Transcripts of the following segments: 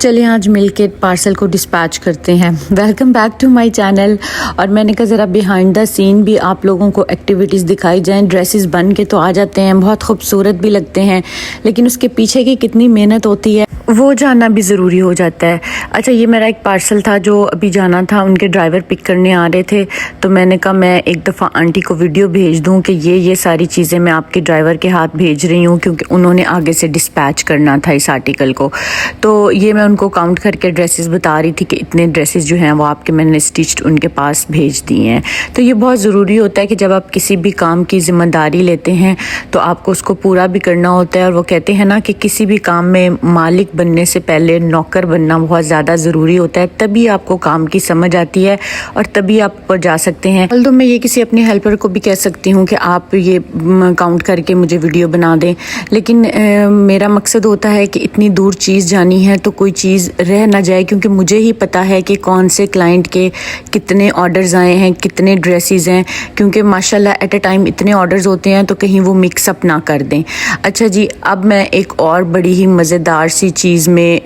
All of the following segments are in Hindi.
चलिए आज मिलके पार्सल को डिस्पैच करते हैं। Welcome back to my channel. और मैंने कहा ज़रा बिहाइंड द सीन भी आप लोगों को एक्टिविटीज़ दिखाई जाएं। ड्रेसेस बन के तो आ जाते हैं, बहुत खूबसूरत भी लगते हैं, लेकिन उसके पीछे की कितनी मेहनत होती है वो जानना भी ज़रूरी हो जाता है। अच्छा, ये मेरा एक पार्सल था जो अभी जाना था, उनके ड्राइवर पिक करने आ रहे थे, तो मैंने कहा मैं एक दफ़ा आंटी को वीडियो भेज दूं कि ये सारी चीज़ें मैं आपके ड्राइवर के हाथ भेज रही हूँ, क्योंकि उन्होंने आगे से डिस्पैच करना था इस आर्टिकल को। तो ये मैं उनको काउंट करके ड्रेसेस बता रही थी कि इतने ड्रेसेस जो हैं वो आपके मैंने स्टिच्ड उनके पास भेज दिए हैं। तो ये बहुत ज़रूरी होता है कि जब आप किसी भी काम की ज़िम्मेदारी लेते हैं तो आपको उसको पूरा भी करना होता है। और वो कहते हैं ना कि किसी भी काम में मालिक बनने से पहले नौकर बनना बहुत ज़्यादा ज़रूरी होता है, तभी आपको काम की समझ आती है और तभी आप ऊपर जा सकते हैं। तो मैं ये किसी अपने हेल्पर को भी कह सकती हूँ कि आप ये काउंट करके मुझे वीडियो बना दें, लेकिन मेरा मकसद होता है कि इतनी दूर चीज़ जानी है तो कोई चीज़ रह ना जाए, क्योंकि मुझे ही पता है कि कौन से क्लाइंट के कितने ऑर्डर्स आए हैं, कितने ड्रेसेस हैं, क्योंकि माशाल्लाह एट अ टाइम इतने ऑर्डर्स होते हैं तो कहीं वो मिक्स अप ना कर दें। अच्छा जी, अब मैं एक और बड़ी ही मज़ेदार सी चीज़ में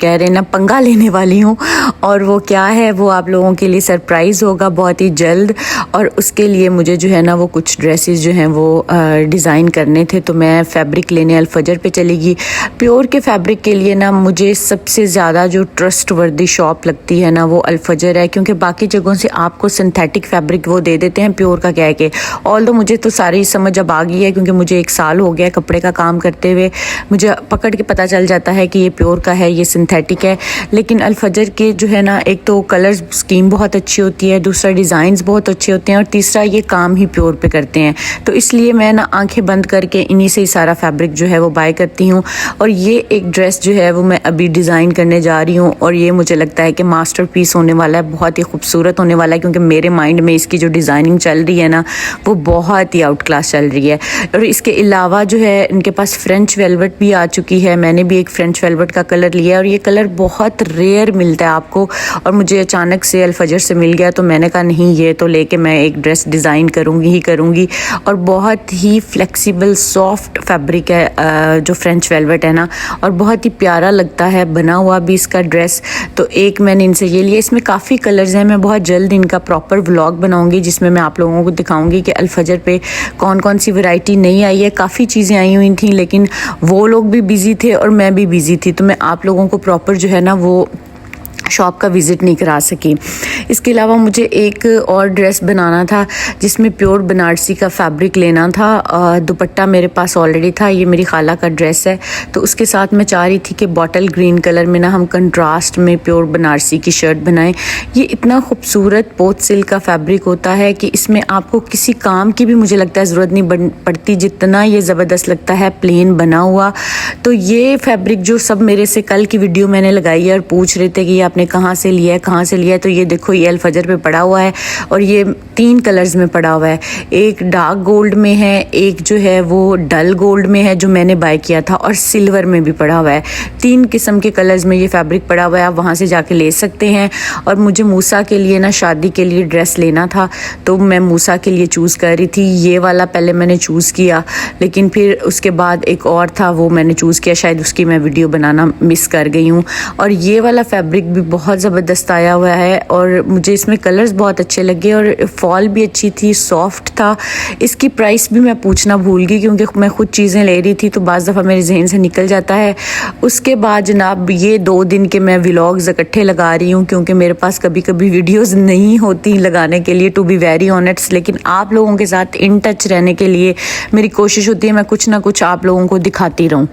कह रहे ना पंगा लेने वाली हूँ, और वो क्या है वो आप लोगों के लिए सरप्राइज़ होगा बहुत ही जल्द। और उसके लिए मुझे जो है ना वो कुछ ड्रेसेस जो हैं वो डिज़ाइन करने थे, तो मैं फैब्रिक लेने अल-फजर पे चली गई। प्योर के फैब्रिक के लिए ना मुझे सबसे ज़्यादा जो ट्रस्ट वर्दी शॉप लगती है ना वो अल-फजर है, क्योंकि बाकी जगहों से आपको सिंथेटिक फैब्रिक वो दे देते हैं प्योर का कह के। ऑल्दो मुझे तो सारी समझ अब आ गई है, क्योंकि मुझे 1 साल हो गया कपड़े का काम करते हुए, मुझे पकड़ के पता चल जाता है कि ये प्योर का है, ये सिंथेटिक है। लेकिन अल-फजर के जो है ना, एक तो कलर स्कीम बहुत अच्छी होती है, दूसरा डिज़ाइंस बहुत अच्छे होते हैं, और तीसरा ये काम ही प्योर पे करते हैं। तो इसलिए मैं ना आंखें बंद करके इन्हीं से ही सारा फैब्रिक जो है वो बाय करती हूँ। और ये एक ड्रेस जो है वो मैं अभी डिज़ाइन करने जा रही हूँ, और ये मुझे लगता है कि मास्टरपीस होने वाला है, बहुत ही खूबसूरत होने वाला है, क्योंकि मेरे माइंड में इसकी जो डिज़ाइनिंग चल रही है ना वो बहुत ही आउट क्लास चल रही है। और इसके अलावा जो है इनके पास फ्रेंच वेलवेट भी आ चुकी है। मैंने भी एक फ्रेंच वेलवेट का कलर लिया है, और ये कलर बहुत रेयर मिलता है आपको, और मुझे अचानक से अल-फजर से मिल गया, तो मैंने कहा नहीं, ये तो लेके मैं एक ड्रेस डिज़ाइन करूँगी ही करूँगी। और बहुत ही फ्लेक्सिबल सॉफ्ट फैब्रिक है जो फ्रेंच वेलवेट है ना, और बहुत ही प्यारा लगता है बना हुआ भी इसका ड्रेस। तो एक मैंने इनसे ये लिया, इसमें काफ़ी कलर्स हैं। मैं बहुत जल्द इनका प्रॉपर व्लॉग बनाऊंगी जिसमें मैं आप लोगों को दिखाऊंगी कि अल-फजर पे कौन कौन सी वैरायटी नई आई है। काफ़ी चीज़ें आई हुई थी, लेकिन वो लोग भी बिज़ी थे और मैं भी बिज़ी थी, तो मैं आप लोगों को प्रॉपर जो है ना वो शॉप का विज़िट नहीं करा सकी। इसके अलावा मुझे एक और ड्रेस बनाना था जिसमें प्योर बनारसी का फैब्रिक लेना था। दुपट्टा मेरे पास ऑलरेडी था, ये मेरी खाला का ड्रेस है, तो उसके साथ मैं चाह रही थी कि बॉटल ग्रीन कलर में ना हम कंट्रास्ट में प्योर बनारसी की शर्ट बनाएं। ये इतना खूबसूरत पोत सिल्क का फैब्रिक होता है कि इसमें आपको किसी काम की भी मुझे लगता है ज़रूरत नहीं पड़ती, जितना ये ज़बरदस्त लगता है प्लेन बना हुआ। तो ये फैब्रिक जो सब मेरे से कल की वीडियो मैंने लगाई है और पूछ रहे थे कि आपने कहाँ से लिया है, कहाँ से लिया है, तो ये देखो ये अल-फजर पे पड़ा हुआ है, और ये 3 कलर्स में पड़ा हुआ है। एक डार्क गोल्ड में है, एक जो है वो डल गोल्ड में है जो मैंने बाय किया था, और सिल्वर में भी पड़ा हुआ है। 3 किस्म के कलर्स में ये फैब्रिक पड़ा हुआ है, आप वहाँ से जाके ले सकते हैं। और मुझे मूसा के लिए ना शादी के लिए ड्रेस लेना था, तो मैं मूसा के लिए चूज़ कर रही थी। ये वाला पहले मैंने चूज़ किया, लेकिन फिर उसके बाद एक और था वो मैंने चूज़ किया, शायद उसकी मैं वीडियो बनाना मिस कर गई हूँ। और ये वाला फैब्रिक भी बहुत ज़बरदस्त आया हुआ है, और मुझे इसमें कलर्स बहुत अच्छे लगे, और फॉल भी अच्छी थी, सॉफ्ट था। इसकी प्राइस भी मैं पूछना भूल गई, क्योंकि मैं खुद चीज़ें ले रही थी तो बाज़ दफ़ा मेरे जहन से निकल जाता है। उसके बाद जनाब ये 2 दिन के मैं व्लॉग्स इकट्ठे लगा रही हूँ, क्योंकि मेरे पास कभी कभी वीडियोस नहीं होती लगाने के लिए, टू बी वेरी ऑनेस्ट, लेकिन आप लोगों के साथ इन टच रहने के लिए मेरी कोशिश होती है मैं कुछ ना कुछ आप लोगों को दिखाती रहूँ।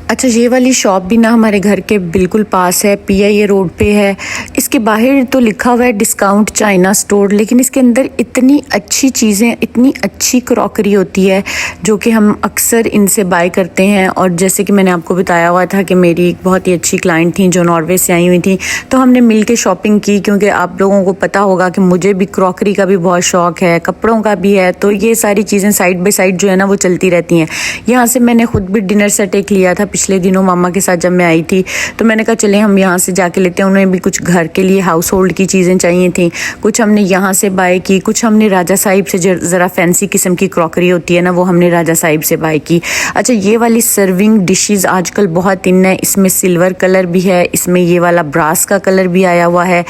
अच्छा, ये वाली शॉप भी ना हमारे घर के बिल्कुल पास है, PIA रोड पे है। इसके बाहर तो लिखा हुआ है डिस्काउंट चाइना स्टोर, लेकिन इसके अंदर इतनी अच्छी चीज़ें, इतनी अच्छी क्रॉकरी होती है जो कि हम अक्सर इनसे बाय करते हैं। और जैसे कि मैंने आपको बताया हुआ था कि मेरी एक बहुत ही अच्छी क्लाइंट थी जो नॉर्वे से आई हुई थी, तो हमने मिल के शॉपिंग की, क्योंकि आप लोगों को पता होगा कि मुझे भी क्रॉकरी का भी बहुत शौक़ है, कपड़ों का भी है, तो ये सारी चीज़ें साइड बाई साइड जो है ना वो चलती रहती हैं। यहाँ से मैंने खुद भी डिनर सेट एक लिया था पिछले दिनों मामा के साथ जब मैं आई थी, तो मैंने कहा चले हम यहाँ से जाके लेते हैं। उन्हें भी कुछ घर के के लिए हाउस होल्ड की चीज़ें चाहिए थी, कुछ हमने यहाँ से बाय की, कुछ हमने राजा साहिब से ज़रा फैंसी किस्म की क्रॉकरी होती है ना, वो हमने राजा साहिब से बाय की। अच्छा, ये वाली सर्विंग डिशेस आजकल बहुत इन है, इसमें सिल्वर कलर भी है, इसमें ये वाला ब्रास का कलर भी आया हुआ है।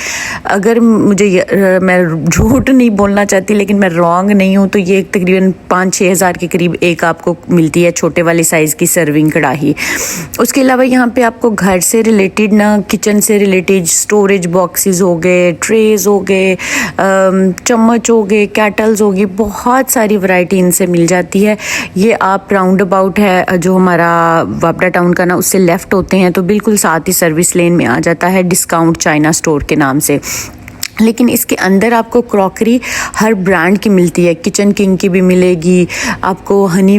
अगर मैं झूठ नहीं बोलना चाहती लेकिन मैं रॉन्ग नहीं हूँ तो ये तकरीबन 5-6 हज़ार के करीब एक आपको मिलती है छोटे वाले साइज़ की सर्विंग कढ़ाई। उसके अलावा यहाँ पे आपको घर से रिलेटेड ना, किचन से रिलेटेड स्टोरेज बॉक्सेस हो गए, ट्रेज हो गए, चम्मच हो गए, कैटल्स हो गई, बहुत सारी वैरायटी इनसे मिल जाती है। ये आप राउंड अबाउट है जो हमारा वापडा टाउन का ना, उससे लेफ़्ट होते हैं तो बिल्कुल साथ ही सर्विस लेन में आ जाता है डिस्काउंट चाइना स्टोर के नाम से। लेकिन इसके अंदर आपको क्रॉकरी हर ब्रांड की मिलती है, किचन किंग की भी मिलेगी, आपको हनी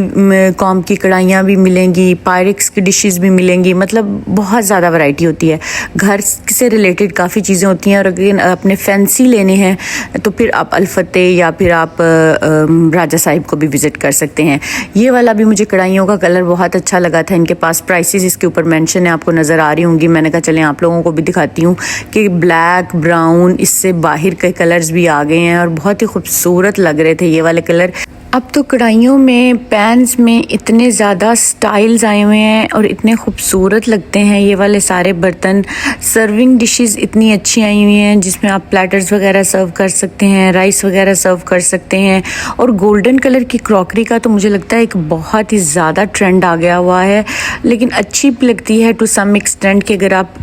कॉम की कढ़ाइयाँ भी मिलेंगी, पायरेक्स की डिशेस भी मिलेंगी, मतलब बहुत ज़्यादा वैरायटी होती है। घर से रिलेटेड काफ़ी चीज़ें होती हैं। और अगर अपने फैंसी लेने हैं तो फिर आप अलफते या फिर आप राजा साहिब को भी विज़िट कर सकते हैं। ये वाला भी मुझे कढ़ाइयों का कलर बहुत अच्छा लगा था। इनके पास प्राइसेस इसके ऊपर मेंशन है, आपको नज़र आ रही होंगी। मैंने कहा चलें आप लोगों को भी दिखाती हूँ कि ब्लैक, ब्राउन, इससे बाहर के कलर्स भी आ गए हैं और बहुत ही खूबसूरत लग रहे थे ये वाले कलर। अब तो कढ़ाइयों में, पैन्स में इतने ज़्यादा स्टाइल्स आए हुए हैं और इतने खूबसूरत लगते हैं ये वाले सारे बर्तन। सर्विंग डिशेस इतनी अच्छी आई हुई हैं जिसमें आप प्लेटर्स वगैरह सर्व कर सकते हैं, राइस वगैरह सर्व कर सकते हैं। और गोल्डन कलर की क्रॉकरी का तो मुझे लगता है एक बहुत ही ज़्यादा ट्रेंड आ गया हुआ है, लेकिन अच्छी भी लगती है टू सम एक्सटेंट कि अगर आप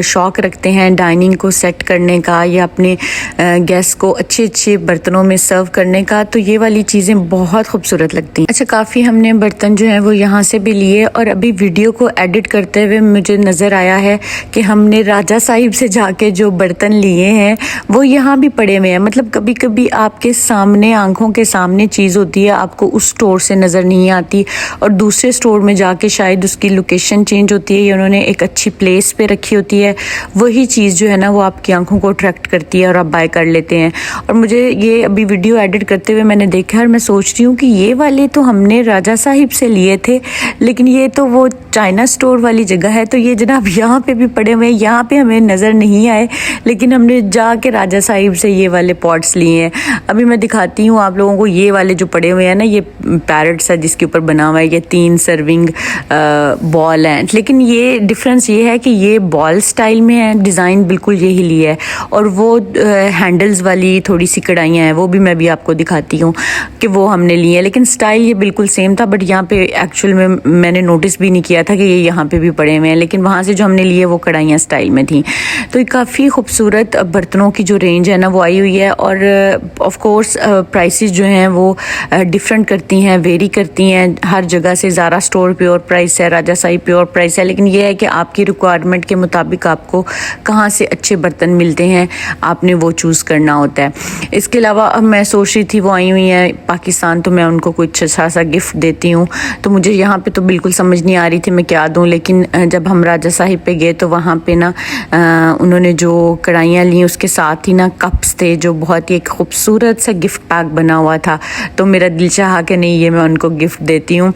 शौक़ रखते हैं डाइनिंग को सेट करने का या अपने गेस्ट को अच्छे अच्छे बर्तनों में सर्व करने का, तो ये वाली चीज़ें बहुत खूबसूरत लगती हैं। अच्छा, काफ़ी हमने बर्तन जो हैं वो यहाँ से भी लिए और अभी वीडियो को एडिट करते हुए मुझे नज़र आया है कि हमने राजा साहिब से जाके जो बर्तन लिए हैं वो यहाँ भी पड़े हुए हैं। मतलब कभी कभी आपके सामने, आंखों के सामने चीज़ होती है, आपको उस स्टोर से नज़र नहीं आती और दूसरे स्टोर में जाके शायद उसकी लोकेशन चेंज होती है या उन्होंने एक अच्छी प्लेस पे रखी होती है, वही चीज़ जो है ना वो आपकी आंखों को अट्रैक्ट करती है और आप बाय कर लेते हैं। और मुझे ये अभी वीडियो एडिट करते हुए मैंने देखा और मैं सोच रही हूँ कि ये वाले तो हमने राजा साहिब से लिए थे, लेकिन ये तो वो चाइना स्टोर वाली जगह है, तो ये जनाब यहाँ पे भी पड़े हुए हैं। यहाँ पे हमें नज़र नहीं आए लेकिन हमने जाके राजा साहिब से ये वाले पॉट्स लिए हैं। अभी मैं दिखाती हूँ आप लोगों को ये वाले जो पड़े हुए हैं ना, ये पैरट्स है जिसके ऊपर बना हुआ है, ये 3 सर्विंग बॉल हैं। लेकिन ये डिफरेंस ये है कि ये बॉल स्टाइल में है, डिज़ाइन बिल्कुल यही लिया है। और वो हैंडल्स वाली थोड़ी सी कढ़ाइयाँ हैं, वो भी मैं भी आपको दिखाती हूँ कि वो हमने लिए हैं, लेकिन स्टाइल ये बिल्कुल सेम था। बट यहाँ पे एक्चुअल में मैंने नोटिस भी नहीं किया था कि ये यहाँ पे भी पड़े हुए हैं, लेकिन वहाँ से जो हमने लिए वो कढ़ाइयाँ स्टाइल में थी। तो काफ़ी खूबसूरत बर्तनों की जो रेंज है ना वो आई हुई है। और ऑफ कोर्स प्राइसेस जो हैं वो डिफरेंट करती हैं, वेरी करती हैं। हर जगह से ज़ारा स्टोर प्योर प्राइस है, राजा साहिब प्योर प्राइस है, लेकिन ये है कि आपकी रिक्वायरमेंट के मुताबिक आपको कहाँ से अच्छे बर्तन मिलते हैं, आपने वो चूज़ करना होता है। इसके अलावा मैं सोच रही थी वो आई हुई हैं पाकिस्तान, तो मैं उनको कुछ अच्छा सा गिफ्ट देती हूँ। तो मुझे यहाँ पे तो बिल्कुल समझ नहीं आ रही थी मैं क्या दूँ, लेकिन जब हम राजा साहिब पे गए तो वहाँ पे ना उन्होंने जो कढ़ाइयाँ ली उसके साथ ही ना कप्स थे जो बहुत ही एक खूबसूरत सा गिफ्ट पैक बना हुआ था। तो मेरा दिल चाहा कि नहीं, ये मैं उनको गिफ्ट देती हूँ।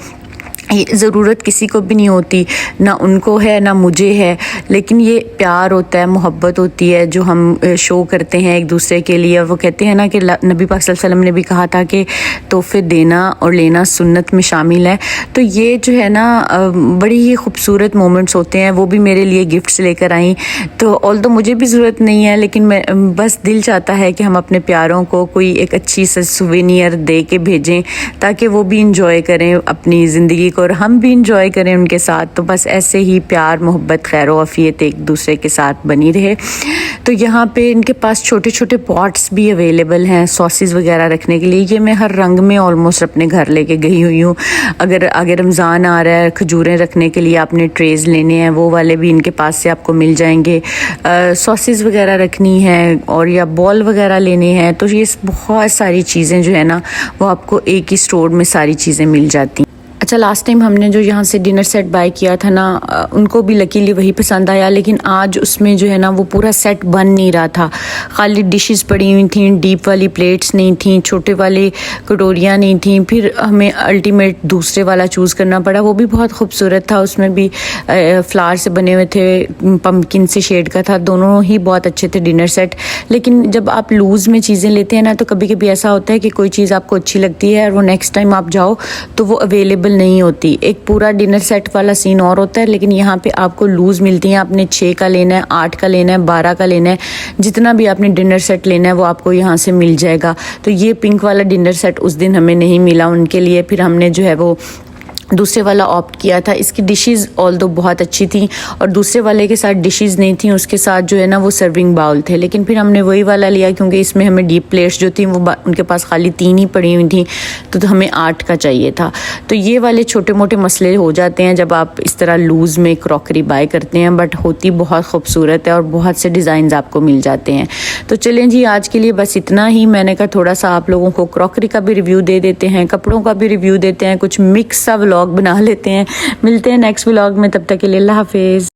ज़रूरत किसी को भी नहीं होती, ना उनको है ना मुझे है, लेकिन ये प्यार होता है, मोहब्बत होती है जो हम शो करते हैं एक दूसरे के लिए। और वो कहते हैं ना कि नबी पाक सल्लल्लाहु अलैहि वसल्लम ने भी कहा था कि तोहफे देना और लेना सुन्नत में शामिल है। तो ये जो है ना बड़ी ही खूबसूरत मोमेंट्स होते हैं। वो भी मेरे लिए गिफ्ट्स लेकर आई, तो ऑल्दो मुझे भी ज़रूरत नहीं है, लेकिन मैं बस दिल चाहता है कि हम अपने प्यारों को कोई एक अच्छी सी सुवेनियर दे के भेजें ताकि वो भी इंजॉय करें अपनी ज़िंदगी को और हम भी इंजॉय करें उनके साथ। तो बस ऐसे ही प्यार, मोहब्बत, खैर वफ़ियत एक दूसरे के साथ बनी रहे। तो यहाँ पे इनके पास छोटे छोटे पॉट्स भी अवेलेबल हैं सॉसेस वगैरह रखने के लिए। ये मैं हर रंग में ऑलमोस्ट अपने घर लेके गई हुई हूँ। अगर आगे रमज़ान आ रहा है, खजूरें रखने के लिए आपने ट्रेज़ लेने हैं, वो वाले भी इनके पास से आपको मिल जाएंगे। सॉसेस वगैरह रखनी है और या बॉल वगैरह लेने हैं, तो ये बहुत सारी चीज़ें जो है ना वो आपको एक ही स्टोर में सारी चीज़ें मिल जाती हैं। अच्छा लास्ट टाइम हमने जो यहाँ से डिनर सेट बाय किया था ना, उनको भी लकीली वही पसंद आया, लेकिन आज उसमें जो है ना वो पूरा सेट बन नहीं रहा था। खाली डिशेस पड़ी हुई थी, डीप वाली प्लेट्स नहीं थी, छोटे वाले कटोरियाँ नहीं थी। फिर हमें अल्टीमेट दूसरे वाला चूज़ करना पड़ा, वो भी बहुत खूबसूरत था। उसमें भी फ्लावर से बने हुए थे, पम्पकिन से शेड का था, दोनों ही बहुत अच्छे थे डिनर सेट। लेकिन जब आप लूज़ में चीज़ें लेते हैं ना, तो कभी कभी ऐसा होता है कि कोई चीज़ आपको अच्छी लगती है और वो नेक्स्ट टाइम आप जाओ तो वो अवेलेबल नहीं होती। एक पूरा डिनर सेट वाला सीन और होता है, लेकिन यहाँ पे आपको लूज़ मिलती हैं। आपने 6 का लेना है, 8 का लेना है, 12 का लेना है, जितना भी आपने डिनर सेट लेना है वो आपको यहाँ से मिल जाएगा। तो ये पिंक वाला डिनर सेट उस दिन हमें नहीं मिला उनके लिए, फिर हमने जो है वो दूसरे वाला ऑप्ट किया था। इसकी डिशेस ऑल्दो बहुत अच्छी थी और दूसरे वाले के साथ डिशेस नहीं थी, उसके साथ जो है ना वो सर्विंग बाउल थे। लेकिन फिर हमने वही वाला लिया क्योंकि इसमें हमें डीप प्लेट्स जो थी वो उनके पास खाली 3 ही पड़ी हुई थी, तो हमें 8 का चाहिए था। तो ये वाले छोटे मोटे मसले हो जाते हैं जब आप इस तरह लूज़ में क्रॉकरी बाय करते हैं, बट होती बहुत खूबसूरत है और बहुत से डिज़ाइन आपको मिल जाते हैं। तो चलें जी, आज के लिए बस इतना ही। मैंने कहा थोड़ा सा आप लोगों को क्रॉकरी का भी रिव्यू दे देते हैं, कपड़ों का भी रिव्यू देते हैं, कुछ मिक्स सा व्लॉग बना लेते हैं। मिलते हैं नेक्स्ट व्लॉग में, तब तक के लिए अल्लाह हाफिज़।